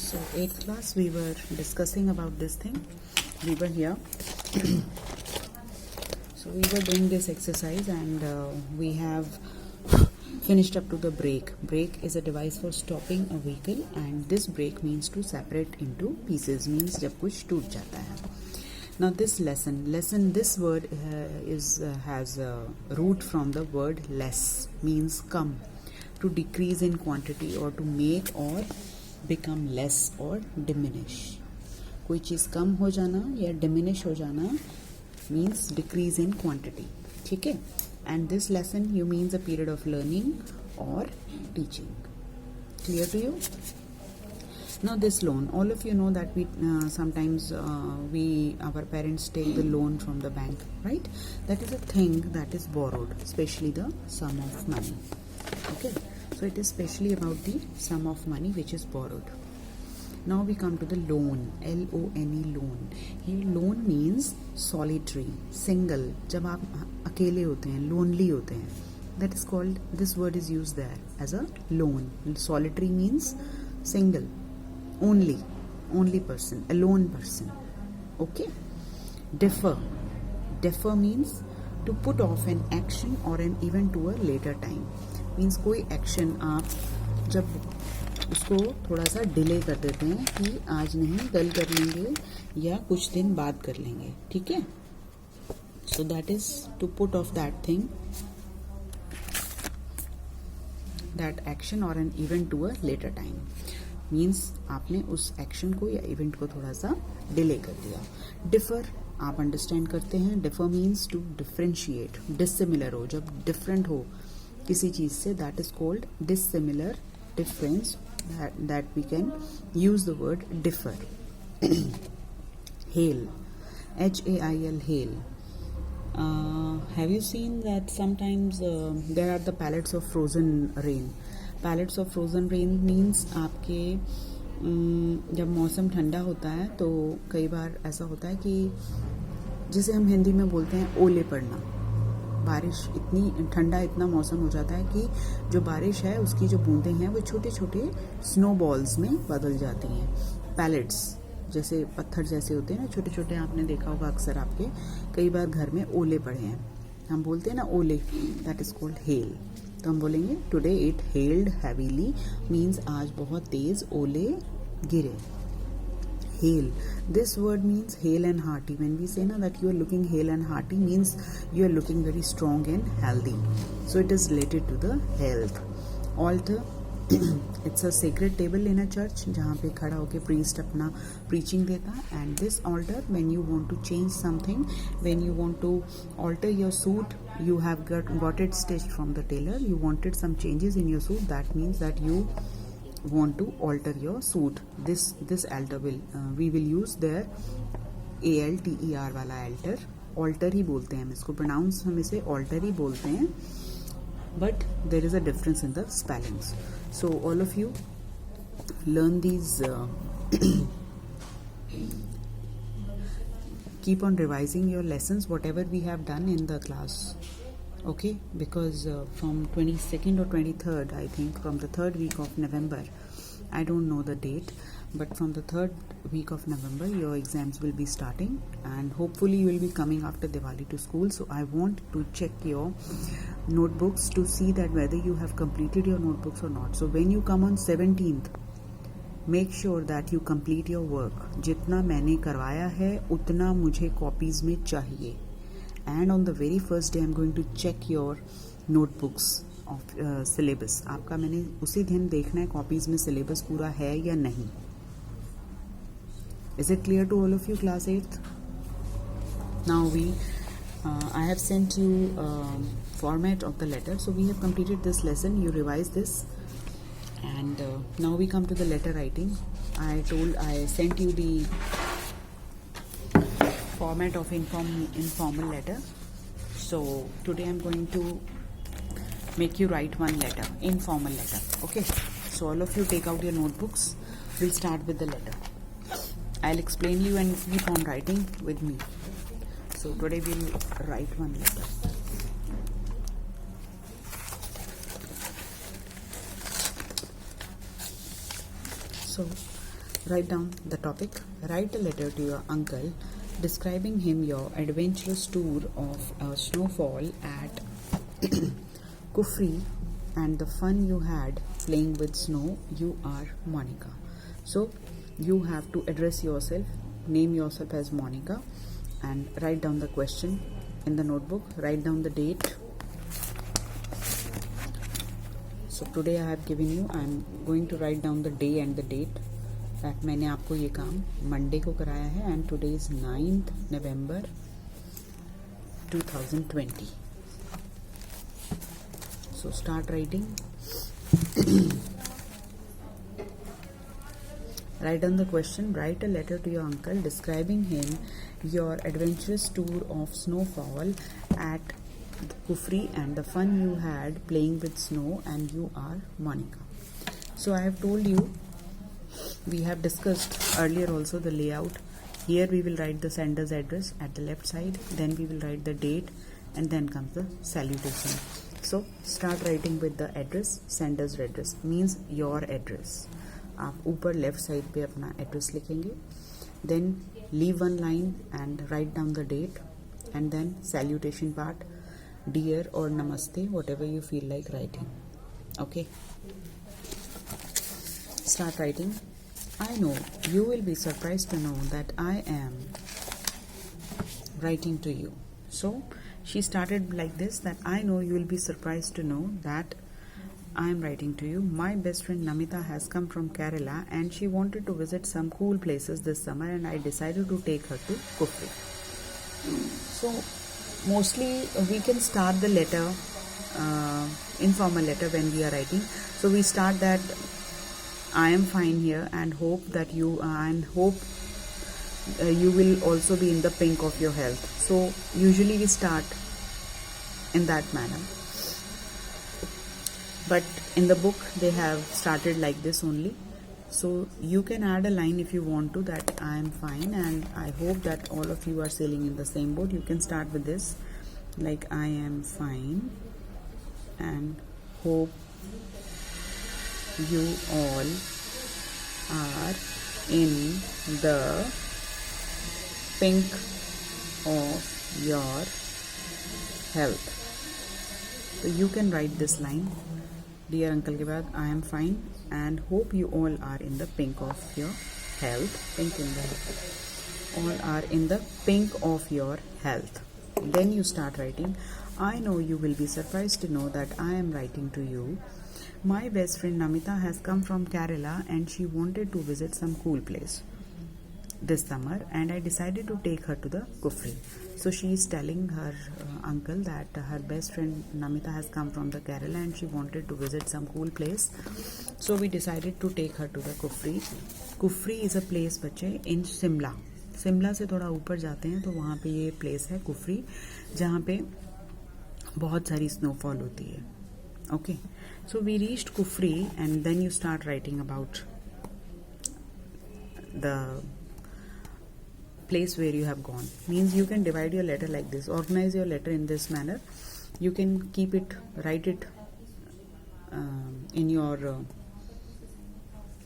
So 8th class we were discussing about this thing. We were here. So we were doing this exercise and we have finished up to the brake. Brake is a device for stopping a vehicle and this brake means to separate into pieces, means जब कुछ टूट जाता है. Now this lesson, this word has a root from the word less, means come, to decrease in quantity or to make or become less or diminish. कोई चीज़ कम हो जाना या diminish हो जाना means decrease in quantity. ठीक है? And this lesson you means a period of learning or teaching. Clear to you? Now this loan, all of you know that we sometimes our parents take the loan from the bank, right? That is a thing that is borrowed, especially the sum of money. Okay, so it is specially about the sum of money which is borrowed. Now we come to the loan, L-O-N-E, loan. Here loan means solitary, single. जब आप अकेले होते हैं, lonely होते हैं, that is called, this word is used there as a loan. Solitary means single, only person, a lone person. Okay. Defer means to put off an action or an event to a later time. Means कोई action आप जब उसको थोड़ा सा delay कर देते हैं कि आज नहीं कल कर लेंगे या कुछ दिन बाद कर लेंगे. ठीक है? So that is to put off that thing, that action or an event to a later time. Means आपने उस एक्शन को या इवेंट को थोड़ा सा डिले कर दिया. डिफर आप अंडरस्टैंड करते हैं. Differ means to differentiate, dissimilar हो, जब डिफरेंट हो किसी चीज से, that is called dissimilar, difference. That we can use the word differ. Hail, H-A-I-L, hail. Have you seen that sometimes there are the pallets of frozen rain? Pallets of frozen rain means आपके जब मौसम ठंडा होता है तो कई बार ऐसा होता है कि जिसे हम हिंदी में बोलते हैं ओले पड़ना. बारिश इतनी ठंडा, इतना मौसम हो जाता है कि जो बारिश है उसकी जो बूंदें हैं वो छोटे छोटे स्नो बॉल्स में बदल जाती हैं. पैलेट्स जैसे पत्थर जैसे होते हैं ना, छोटे छोटे, आपने देखा होगा अक्सर आपके कई बार घर में ओले पड़े हैं. हम बोलते हैं ना ओले, दैट इज कॉल्ड हेल. तो हम बोलेंगे today it hailed heavily, means आज बहुत तेज ओले गिरे. Hail, this word means hale and hearty. When we say ना that you are looking hale and hearty, means you are looking very strong and healthy. So it is related to the health. Altar, it's a sacred table in a church जहाँ पे खड़ा होके priest अपना preaching देता है. And this altar, when you want to change something, when you want to alter your suit, you have got it stitched from the tailor, you wanted some changes in your suit, that means that you want to alter your suit. This altar we will use there ALTER वाला altar ही बोलते हैं हम इसको, pronounce हम इसे altar ही बोलते हैं, but there is a difference in the spellings. So all of you learn these, keep on revising your lessons, whatever we have done in the class. Okay, because from 22nd or 23rd, I think from the 3rd week of November, I don't know the date, but from the 3rd week of November your exams will be starting and hopefully you will be coming after Diwali to school. So I want to check your notebooks to see that whether you have completed your notebooks or not. So when you come on 17th, make sure that you complete your work. जितना मैंने करवाया है उतना मुझे copies में चाहिए. And on the very first day I'm going to check your notebooks of syllabus. आपका मैंने उसी दिन देखना है copies में syllabus पूरा है या नहीं. Is it clear to all of you, class 8th? Now I have sent you format of the letter. So we have completed this lesson. You revise this, and now we come to the letter writing. I sent you the format of informal letter. So today I'm going to make you write one letter, informal letter. Okay. So all of you take out your notebooks. We'll start with the letter. I'll explain you and keep on writing with me. So today we'll write one letter. So Write down the topic. Write a letter to your uncle describing him your adventurous tour of a snowfall at Kufri and the fun you had playing with snow. You are Monica. So you have to address yourself, name yourself as Monica, and write down the question in the notebook. Write down the date. So today I have given you, I am going to write down the day and the date that मैंने आपको ये काम Monday को कराया है and today is 9th November 2020. So start writing. Write down the question. Write a letter to your uncle describing him your adventurous tour of snowfall at Kufri and the fun you had playing with snow, and you are Monica. So I have told you, we have discussed earlier also the layout. Here we will write the sender's address at the left side, then we will write the date, and then comes the salutation. So start writing with the address. Sender's address means your address. आप ऊपर left side पे अपना address लिखेंगे, then leave one line and write down the date, and then salutation part, dear और नमस्ते, whatever you feel like writing. Okay, start writing. I know you will be surprised to know that I am writing to you. So she started like this, that I know you will be surprised to know that I am writing to you. My best friend Namita has come from Kerala and she wanted to visit some cool places this summer and I decided to take her to Kufri. So mostly we can start the letter, informal letter when we are writing. So we start that I am fine here and hope that you you will also be in the pink of your health. So usually we start in that manner, but in the book they have started like this only. So you can add a line if you want to, that I am fine and I hope that all of you are sailing in the same boat. You can start with this, like I am fine and hope you all are in the pink of your health. So you can write this line, dear uncle के बाद I am fine and hope you all are in the pink of your health. Pink in the all are in the pink of your health. Then you start writing. I know you will be surprised to know that I am writing to you. My best friend Namita has come from Kerala and she wanted to visit some cool place this summer and I decided to take her to the Kufri. So she is telling her uncle that her best friend Namita has come from the Kerala and she wanted to visit some cool place. So we decided to take her to the Kufri. Kufri is a place बच्चे in Shimla. Shimla से थोड़ा ऊपर जाते हैं तो वहाँ पे ये प्लेस है कुफरी, जहाँ पे बहुत सारी स्नोफॉल होती है. Okay, so we reached Kufri and then you start writing about the place where you have gone. Means you can divide your letter like this, organize your letter in this manner. You can keep it, write it in your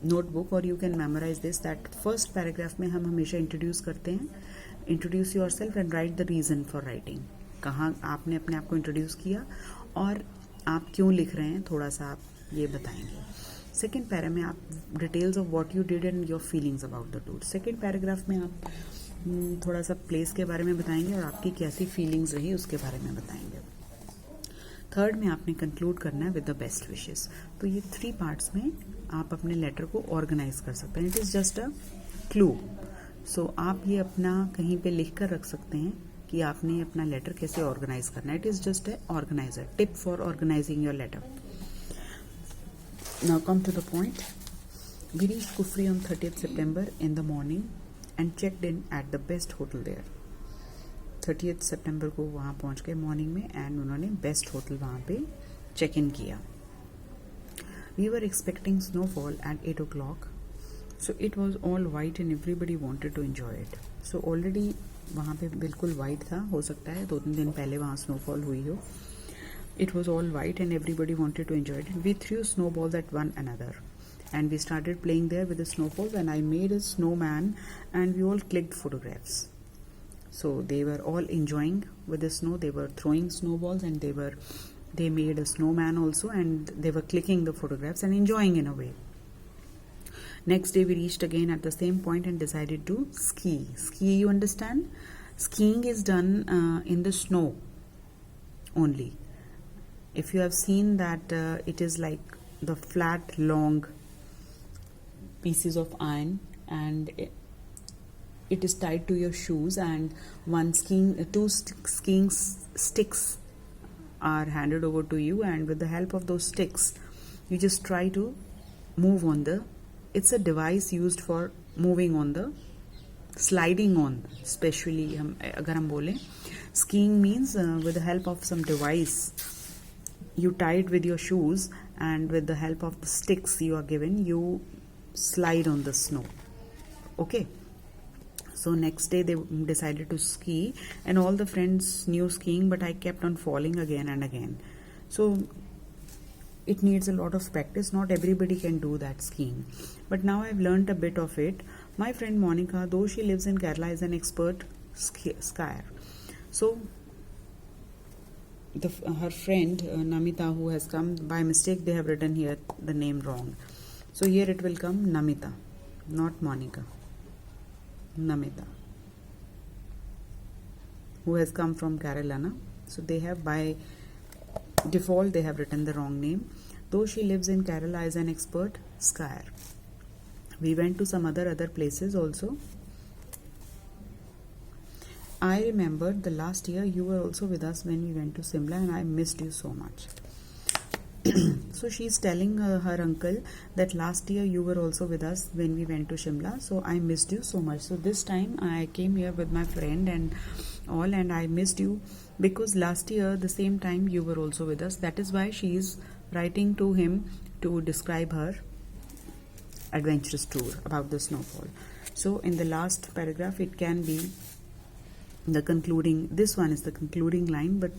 notebook or you can memorize this, that first paragraph में हम हमेशा introduce करते हैं. Introduce yourself and write the reason for writing. कहाँ आपने अपने आप को introduce किया और आप क्यों लिख रहे हैं, थोड़ा सा आप ये बताएंगे. सेकेंड पैरा में आप details of what you did and your feelings about the tour. Second paragraph में आप थोड़ा सा प्लेस के बारे में बताएंगे और आपकी कैसी फीलिंग्स रही उसके बारे में बताएंगे. थर्ड में आपने कंक्लूड करना है विद द बेस्ट विशेस. तो ये 3 पार्ट्स में आप अपने लेटर को ऑर्गेनाइज कर सकते हैं. It is just a clue. So आप ये अपना कहीं पे लिख कर रख सकते हैं कि आपने अपना लेटर कैसे ऑर्गेनाइज करना है. It is just a organizer tip for organizing your letter. Now come to the point. We reached Kufri on 30th September in the morning and checked in at the best hotel there. 30th September को वहाँ पहुँच गए morning में and उन्होंने best hotel वहाँ पे check in किया. We were expecting snowfall at 8 o'clock. So it was all white and everybody wanted to enjoy it. So already वहाँ पे बिल्कुल वाइट था. हो सकता है 2-3 दिन पहले वहाँ स्नोफॉल हुई हो. It was all white and everybody wanted to enjoy it. We threw snowballs at one another and we started playing there with the snowballs, and I made a snowman and we all clicked photographs. So they were all enjoying with the snow. They were throwing snowballs and they made a snowman also, and they were clicking the photographs and enjoying in a way. Next day we reached again at the same point and decided to ski. Ski, you understand? Skiing is done in the snow only. If you have seen that, it is like the flat long pieces of iron, and it is tied to your shoes, and two skiing sticks are handed over to you, and with the help of those sticks you just try to move on the, it's a device used for moving on the, sliding on, especially agar hum bole skiing means with the help of some device you tie it with your shoes, and with the help of the sticks you are given, you slide on the snow. Okay, so next day they decided to ski, and all the friends knew skiing, but I kept on falling again and again. So it needs a lot of practice. Not everybody can do that skiing, but now I've learned a bit of it. My friend Monica, though she lives in Kerala, is an expert skier. So her friend Namita, who has come by mistake, they have written here the name wrong. So here it will come Namita, not Monica. Namita, who has come from Kerala, na? So they have, by default, they have written the wrong name. Though she lives in Kerala, is an expert skier. We went to some other places also. I remember the last year you were also with us when we went to Simla, and I missed you so much. So she's telling her uncle that last year you were also with us when we went to Shimla, so I missed you so much. So this time I came here with my friend and all, and I missed you because last year the same time you were also with us. That is why she is writing to him to describe her adventurous tour about the snowfall. So in the last paragraph it can be the concluding, this one is the concluding line, but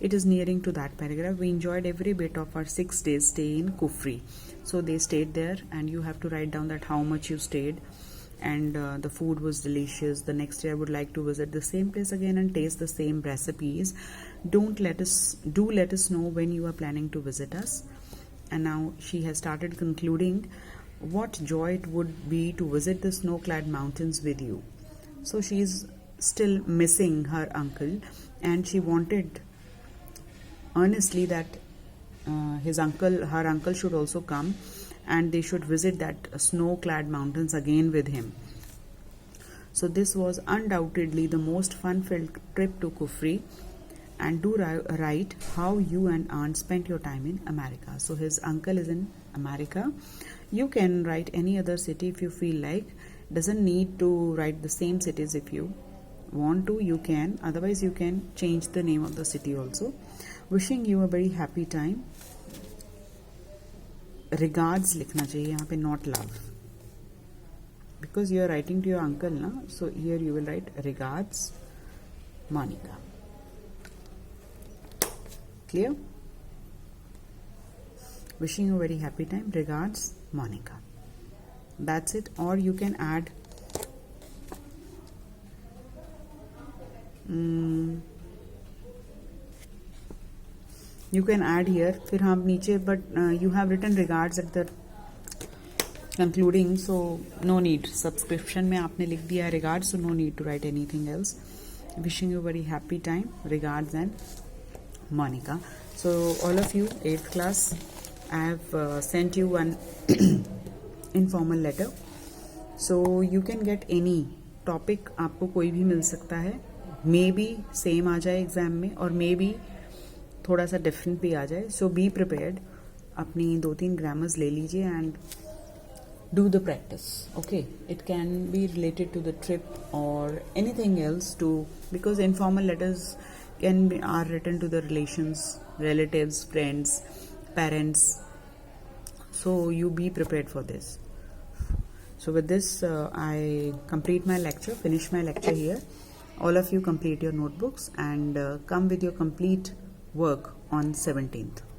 it is nearing to that paragraph. We enjoyed every bit of our 6 days stay in Kufri. So they stayed there, and you have to write down that how much you stayed, and the food was delicious. The next day I would like to visit the same place again and taste the same recipes. Do let us know when you are planning to visit us. And now she has started concluding what joy it would be to visit the snow-clad mountains with you. So she is still missing her uncle, and she wanted earnestly that her uncle should also come, and they should visit that snow-clad mountains again with him. So this was undoubtedly the most fun-filled trip to Kufri. And do write how you and aunt spent your time in America. So his uncle is in America. You can write any other city if you feel like. Doesn't need to write the same cities. If you want to, you can. Otherwise you can change the name of the city also. Wishing you a very happy time. Regards लिखना चाहिए यहाँ पे, not love, because you are writing to your uncle ना. So here you will write regards Monica. Clear? Wishing you a very happy time. Regards Monica. That's it. Or you can add here फिर हम नीचे, but you have written regards at the concluding, so no need. Subscription में आपने लिख दिया regards, so no need to write anything else. Wishing you a very happy time. Regards and Monica. So all of you 8th class, I have sent you one informal letter. So you can get any topic, आपको कोई भी मिल सकता है. Maybe same आ जाए exam में, और maybe थोड़ा सा डिफरेंट भी आ जाए. So be prepared. अपनी 2-3 grammars ले लीजिए and do the practice. Okay, it can be related to the trip or anything else too, because informal letters are written to the relations, relatives, friends, parents. So you be prepared for this. So with this I complete my lecture, finish my lecture here. All of you complete your notebooks and come with your complete work on 17th.